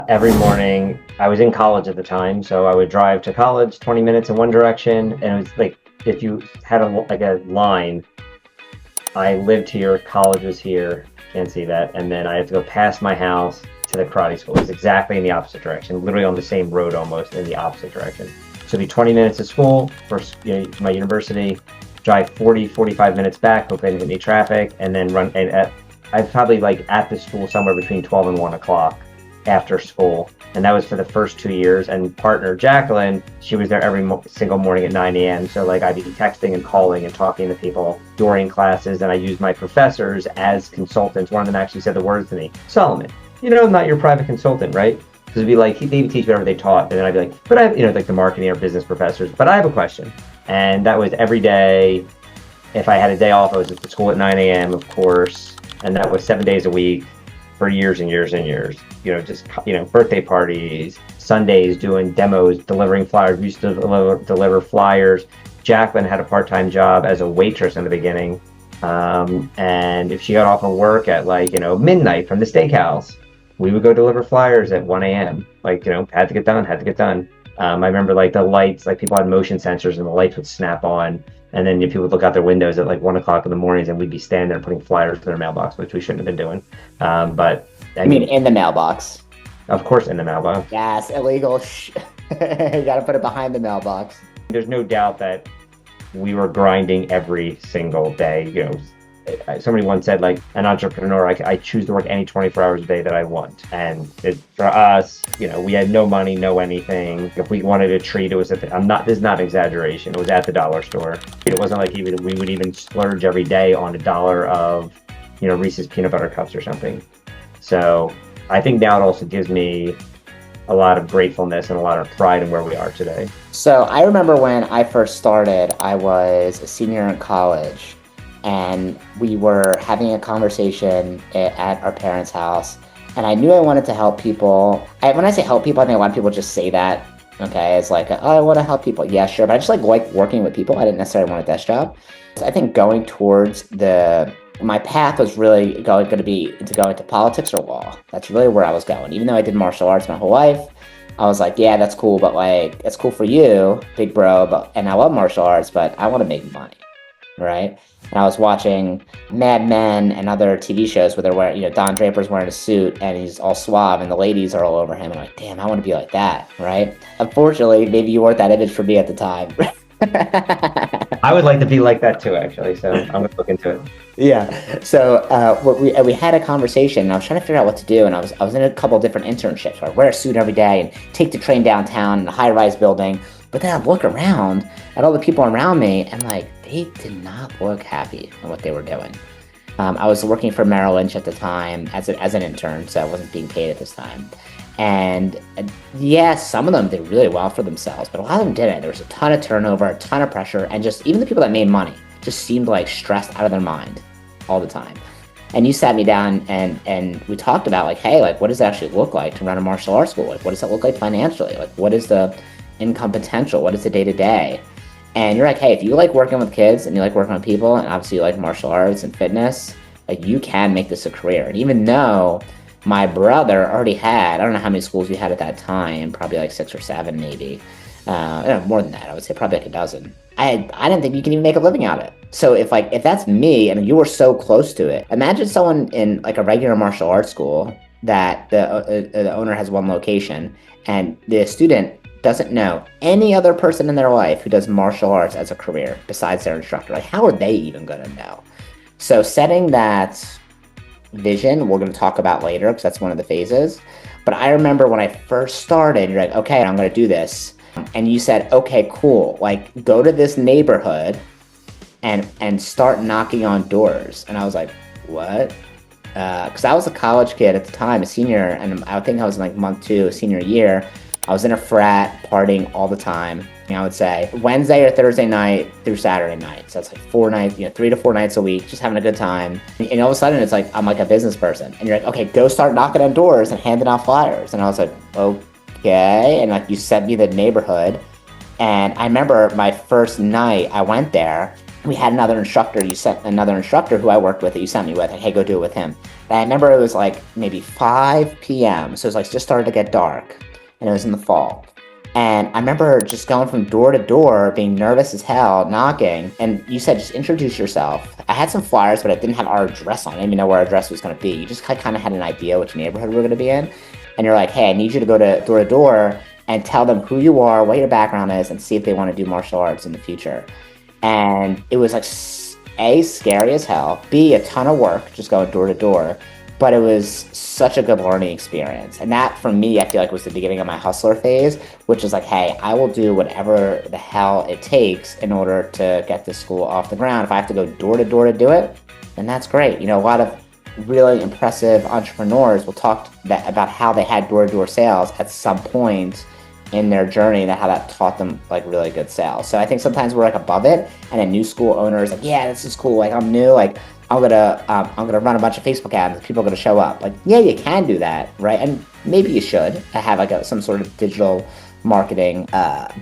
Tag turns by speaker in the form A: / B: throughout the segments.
A: Every morning, I was in college at the time, so I would drive to college 20 minutes in one direction, and it was like if you had a line, I lived here, college was here, can't see that, and then I had to go past my house to the karate school. It was exactly in the opposite direction, literally on the same road almost in the opposite direction. So it'd be 20 minutes to school, first, to my university, drive 40, 45 minutes back, hope I didn't hit any traffic, and then run. And I'd probably like at the school somewhere between 12 and 1 o'clock after school. And that was for the first 2 years. And partner Jacqueline, she was there every single morning at 9 a.m. So like I'd be texting and calling and talking to people during classes. And I used my professors as consultants. One of them actually said the words to me, Solomon, I'm not your private consultant, right? Because it'd be like, they would teach whatever they taught. And then I'd be like, but I have, like the marketing or business professors, but I have a question. And that was every day. If I had a day off, I was at the school at 9 a.m., of course. And that was 7 days a week for years and years and years. Just birthday parties, Sundays doing demos, delivering flyers. We used to deliver flyers. Jacqueline had a part-time job as a waitress in the beginning. And if she got off of work at midnight from the steakhouse, we would go deliver flyers at 1 a.m. Had to get done. I remember the lights, people had motion sensors and the lights would snap on. And then people would look out their windows at 1 o'clock in the mornings and we'd be standing there putting flyers to their mailbox, which we shouldn't have been doing. But
B: I mean, in the mailbox.
A: Of course, in the mailbox.
B: Yes, illegal. You got to put it behind the mailbox.
A: There's no doubt that we were grinding every single day. Somebody once said, an entrepreneur, I choose to work any 24 hours a day that I want. And for us, we had no money, no anything. If we wanted a treat, it was this is not exaggeration. It was at the dollar store. It wasn't like we would even splurge every day on $1 of, Reese's peanut butter cups or something. So I think now it also gives me a lot of gratefulness and a lot of pride in where we are today.
B: So I remember when I first started, I was a senior in college. And we were having a conversation at our parents' house. And I knew I wanted to help people. When I say help people, I think a lot of people just say that. Okay, it's like, oh, I want to help people. Yeah, sure. But I just like working with people. I didn't necessarily want a desk job. So I think going towards my path was really going to be into going to politics or law. That's really where I was going. Even though I did martial arts my whole life, I was like, yeah, that's cool. But it's cool for you, big bro. And I love martial arts, but I want to make money. Right? And I was watching Mad Men and other TV shows where they're wearing, Don Draper's wearing a suit and he's all suave and the ladies are all over him. And I'm like, damn, I want to be like that, right? Unfortunately, maybe you weren't that image for me at the time.
A: I would like to be like that too, actually. So I'm going to look into it.
B: Yeah. So we had a conversation and I was trying to figure out what to do. And I was in a couple of different internships where I wear a suit every day and take the train downtown in a high-rise building. But then I look around at all the people around me and they did not look happy with what they were doing. I was working for Merrill Lynch at the time as an intern, so I wasn't being paid at this time. And yeah, some of them did really well for themselves, but a lot of them didn't. There was a ton of turnover, a ton of pressure, and just even the people that made money just seemed stressed out of their mind all the time. And you sat me down and we talked about hey, what does it actually look like to run a martial arts school? What does it look like financially? What is the income potential? What is the day-to-day? And you're like, hey, if you like working with kids and you like working with people and obviously you like martial arts and fitness, you can make this a career. And even though my brother already had, I don't know how many schools we had at that time, probably 6 or 7 maybe. More than that, I would say probably a dozen. I didn't think you can even make a living out of it. So if that's me and you were so close to it, imagine someone in a regular martial arts school that the owner has one location and the student doesn't know any other person in their life who does martial arts as a career besides their instructor. How are they even going to know? So setting that vision, we're going to talk about later because that's one of the phases. But I remember when I first started, you're like, okay, I'm going to do this. And you said, okay, cool. Go to this neighborhood and start knocking on doors. And I was like, what? Because I was a college kid at the time, a senior, and I think I was in month 2, senior year. I was in a frat, partying all the time. I would say Wednesday or Thursday night through Saturday night. So it's 4 nights, 3 to 4 nights a week, just having a good time. And all of a sudden it's I'm a business person. And you're like, okay, go start knocking on doors and handing out flyers. And I was like, okay. And you sent me the neighborhood. And I remember my first night I went there we had another instructor. You sent another instructor who I worked with that you sent me with. Like, hey, go do it with him. And I remember it was like maybe 5 p.m. So it was like just started to get dark, and it was in the fall. And I remember just going from door to door, being nervous as hell, knocking. And you said, just introduce yourself. I had some flyers, but I didn't have our address on. I didn't even know where our address was going to be. You just kind of had an idea which neighborhood we were going to be in. And you're like, hey, I need you to go to door and tell them who you are, what your background is, and see if they want to do martial arts in the future. And it was like, A, scary as hell, B, a ton of work, just going door to door. But it was such a good learning experience. And that, for me, I feel like was the beginning of my hustler phase, which is like, hey, I will do whatever the hell it takes in order to get this school off the ground. If I have to go door to door to do it, then that's great. You know, a lot of really impressive entrepreneurs will talk about how they had door-to-door sales at some point in their journey, and how that taught them like really good sales. So I think sometimes we're like above it, and a new school owner is like, yeah, this is cool. Like, I'm new. Like, I'm gonna run a bunch of Facebook ads, and people are gonna show up. Like, yeah, you can do that, right? And maybe you should have like some sort of digital marketing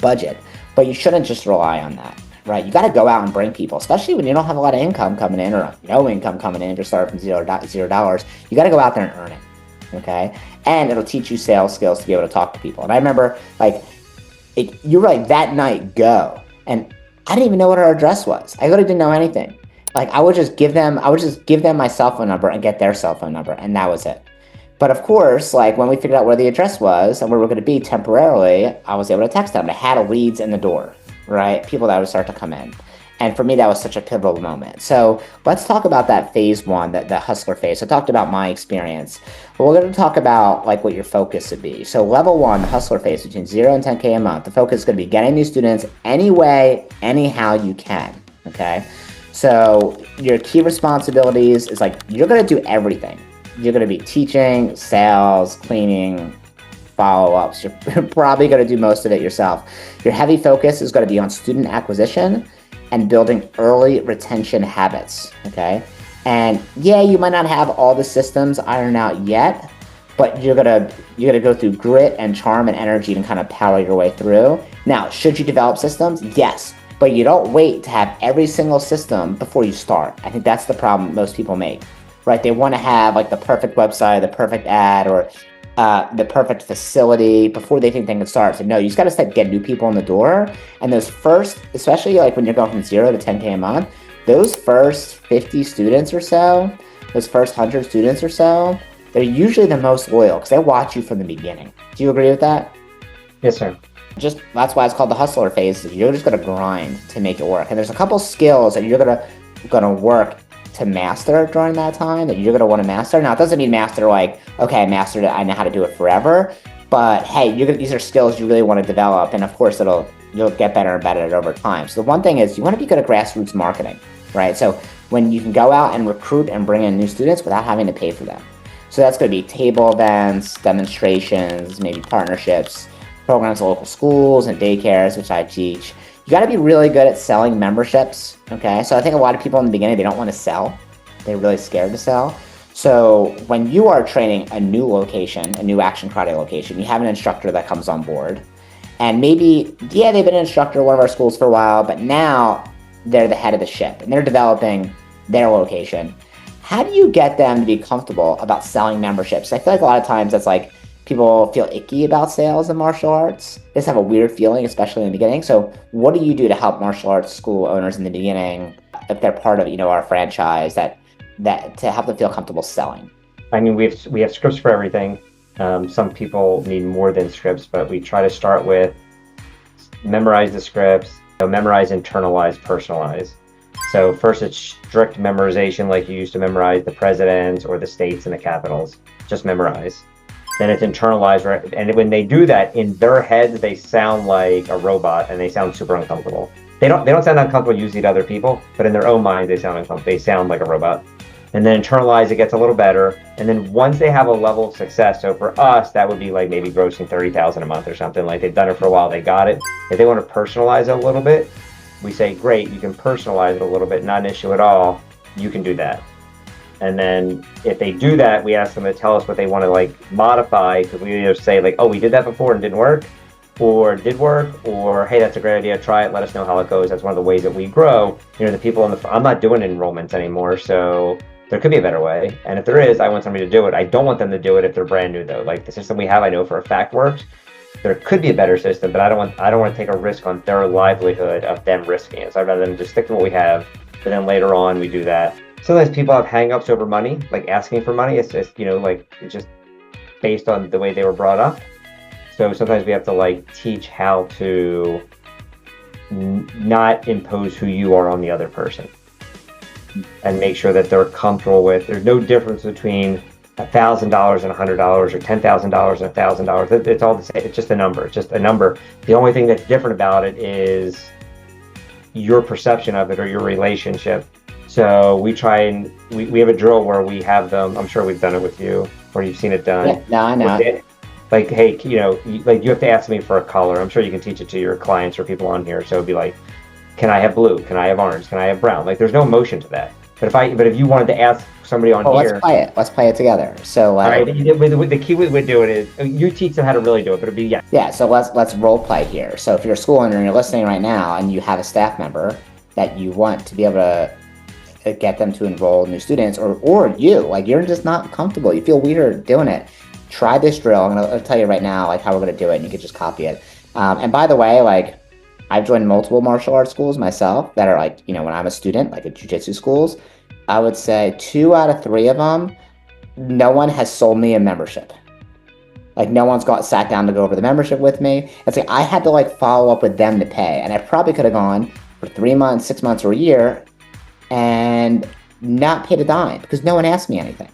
B: budget, but you shouldn't just rely on that. Right, you got to go out and bring people, especially when you don't have a lot of income coming in or no income coming in. If you're starting from $0, you got to go out there and earn it, okay? And it'll teach you sales skills to be able to talk to people. And I remember, like, you were like, that night, go, and I didn't even know what our address was. I literally didn't know anything. Like, I would just give them my cell phone number and get their cell phone number, and that was it. But of course, like, when we figured out where the address was and where we were going to be temporarily, I was able to text them. I had leads in the door. Right? People that would start to come in. And for me, that was such a pivotal moment. So let's talk about that phase one, the hustler phase. So I talked about my experience, but we're going to talk about like what your focus would be. So level one, the hustler phase, between 0 and 10K a month, the focus is going to be getting new students any way, anyhow you can. Okay. So your key responsibilities is like, you're going to do everything. You're going to be teaching, sales, cleaning, follow-ups. You're probably going to do most of it yourself. Your heavy focus is going to be on student acquisition and building early retention habits, okay? And yeah, you might not have all the systems ironed out yet, but you're gonna go through grit and charm and energy to kind of power your way through. Now, should you develop systems? Yes, but you don't wait to have every single system before you start. I think that's the problem most people make, right? They want to have like the perfect website, the perfect ad, or the perfect facility before they think they can start. So no, you just got to start getting new people in the door. And those first, especially like when you're going from 0 to 10K a month, those first 50 students or so, those first 100 students or so, they're usually the most loyal because they watch you from the beginning. Do you agree with that?
A: Yes, sir.
B: Just that's why it's called the hustler phase. You're just going to grind to make it work. And there's a couple skills that you're going to work to master during that time that you're going to want to master. Now, it doesn't mean master like, okay, I mastered it, I know how to do it forever. But hey, these are skills you really want to develop. And of course, you'll get better and better at it over time. So the one thing is you want to be good at grassroots marketing, right? So when you can go out and recruit and bring in new students without having to pay for them. So that's going to be table events, demonstrations, maybe partnerships, programs at local schools and daycares, which I teach. You got to be really good at selling memberships, okay? So I think a lot of people in the beginning, they don't want to sell. They're really scared to sell. So when you are training a new location, a new action karate location, you have an instructor that comes on board. And maybe, yeah, they've been an instructor at one of our schools for a while, but now they're the head of the ship and they're developing their location. How do you get them to be comfortable about selling memberships? I feel like a lot of times that's like, people feel icky about sales in martial arts. They just have a weird feeling, especially in the beginning. So what do you do to help martial arts school owners in the beginning, if they're part of, our franchise, that to help them feel comfortable selling?
A: I mean, we have scripts for everything. Some people need more than scripts, but we try to start with memorize the scripts, memorize, internalize, personalize. So first it's strict memorization, like you used to memorize the presidents or the states and the capitals. Just memorize. Then it's internalized, right? And when they do that, in their heads, they sound like a robot and they sound super uncomfortable. They don't sound uncomfortable usually to other people, but in their own minds, they sound uncomfortable. They sound like a robot. And then internalize, it gets a little better. And then once they have a level of success, so for us, that would be like maybe grossing $30,000 a month or something. Like they've done it for a while, they got it. If they want to personalize it a little bit, we say, great, you can personalize it a little bit, not an issue at all. You can do that. And then if they do that, we ask them to tell us what they want to like modify, because we either say like, oh, we did that before and it didn't work, or did work, or hey, that's a great idea, try it, let us know how it goes. That's one of the ways that we grow. The people I'm not doing enrollments anymore, so there could be a better way. And if there is, I want somebody to do it. I don't want them to do it if they're brand new though. Like the system we have, I know for a fact works. There could be a better system, but I don't want to take a risk on their livelihood of them risking it. So I'd rather them just stick to what we have, but then later on we do that. Sometimes people have hang-ups over money, like asking for money. It's just, like it's just based on the way they were brought up. So sometimes we have to like teach how to not impose who you are on the other person, and make sure that they're comfortable with. There's no difference between $1,000 and $100 or $10,000 and $1,000. It's all the same. It's just a number. It's just a number. The only thing that's different about it is your perception of it or your relationship. So we try and we have a drill where we have them. I'm sure we've done it with you, or you've seen it done.
B: Yeah, no, I know.
A: Like, hey, like you have to ask me for a color. I'm sure you can teach it to your clients or people on here. So it'd be like, can I have blue? Can I have orange? Can I have brown? Like, there's no emotion to that. But if you wanted to ask somebody on here,
B: let's play it. Let's play it together. So,
A: all right. The key we would do it is you teach them how to really do it, but it'd be
B: Yeah. So let's role play here. So if you're a school owner and you're listening right now, and you have a staff member that you want to be able to get them to enroll new students, or you like you're just not comfortable, you feel weird doing it. Try this drill. I'm gonna tell you right now, like how we're gonna do it, and you can just copy it. And by the way, like I've joined multiple martial arts schools myself that are like, when I'm a student, like at jiu-jitsu schools. I would say 2 out of 3 of them, no one has sold me a membership. Like no one's sat down to go over the membership with me. It's like I had to like follow up with them to pay, and I probably could have gone for 3 months, 6 months, or a year, and not paid a dime because no one asked me anything.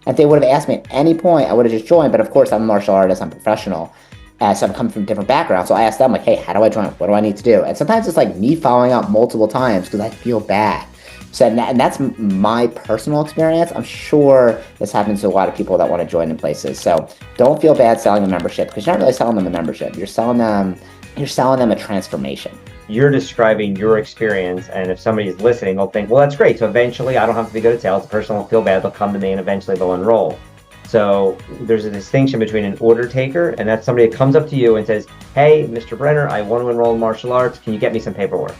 B: If they would have asked me at any point, I would have just joined. But of course, I'm a martial artist, I'm professional. So I'm coming from different backgrounds. So I asked them like, hey, how do I join? What do I need to do? And sometimes it's like me following up multiple times because I feel bad. So, and that's my personal experience. I'm sure this happens to a lot of people that want to join in places. So don't feel bad selling a membership because you're not really selling them a membership. You're selling them a transformation.
A: You're describing your experience, and if somebody's listening, they'll think, well, that's great. So eventually I don't have to be good at sales. The person will feel bad. They'll come to me and eventually they'll enroll. So there's a distinction between an order taker, and that's somebody that comes up to you and says, hey, Mr. Brenner, I want to enroll in martial arts. Can you get me some paperwork?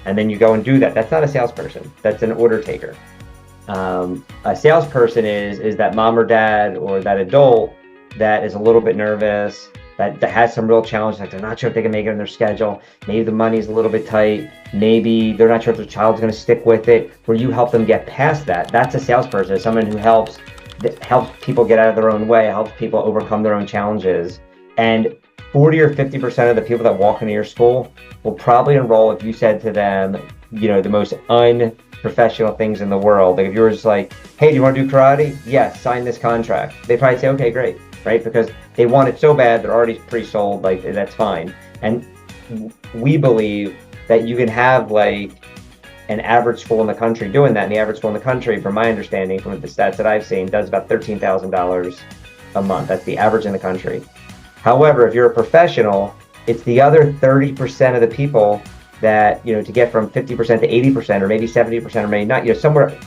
A: And then you go and do that. That's not a salesperson. That's an order taker. A salesperson is that mom or dad or that adult that is a little bit nervous, that has some real challenges, like they're not sure if they can make it in their schedule. Maybe the money's a little bit tight. Maybe they're not sure if their child's going to stick with it, where you help them get past that. That's a salesperson. It's someone who helps people get out of their own way, helps people overcome their own challenges. And 40 or 50% of the people that walk into your school will probably enroll if you said to them, the most unprofessional things in the world. Like if you were just like, hey, do you want to do karate? Yes, sign this contract. They'd probably say, okay, great, right? Because they want it so bad, they're already pre-sold, like that's fine. And we believe that you can have like an average school in the country doing that. And the average school in the country, from my understanding, from the stats that I've seen, does about $13,000 a month. That's the average in the country. However, if you're a professional, it's the other 30% of the people that, to get from 50% to 80% or maybe 70% or maybe not, somewhere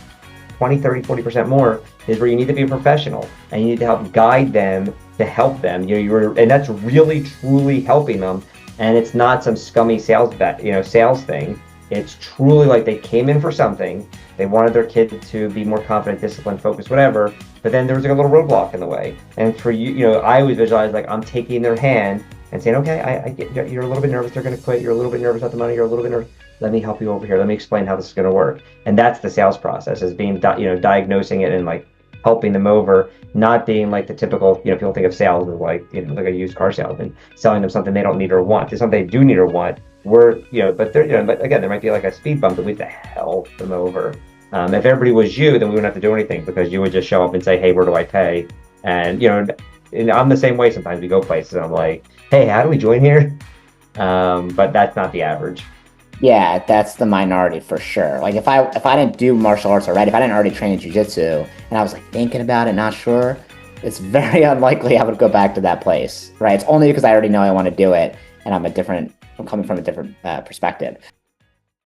A: 20, 30, 40% more is where you need to be a professional, and you need to help guide them to help them. And that's really, truly helping them. And it's not some scummy sales thing. It's truly like they came in for something. They wanted their kid to be more confident, disciplined, focused, whatever. But then there was like a little roadblock in the way. And for you, I always visualize like I'm taking their hand and saying, okay, I get you're a little bit nervous. They're going to quit. You're a little bit nervous about the money. You're a little bit nervous. Let me help you over here. Let me explain how this is going to work. And that's the sales process, is being, diagnosing it and like helping them over, not being like the typical, people think of sales as like, like a used car salesman, selling them something they don't need or want. It's something they do need or want. But again, there might be like a speed bump that we have to help them over. If everybody was you, then we wouldn't have to do anything, because you would just show up and say, hey, where do I pay? And, and I'm the same way. Sometimes we go places and I'm like, hey, how do we join here? But that's not the average.
B: Yeah, that's the minority for sure. Like if I didn't do martial arts already, if I didn't already train in jiu-jitsu and I was like thinking about it, not sure, it's very unlikely I would go back to that place, right? It's only because I already know I want to do it and I'm coming from a different perspective.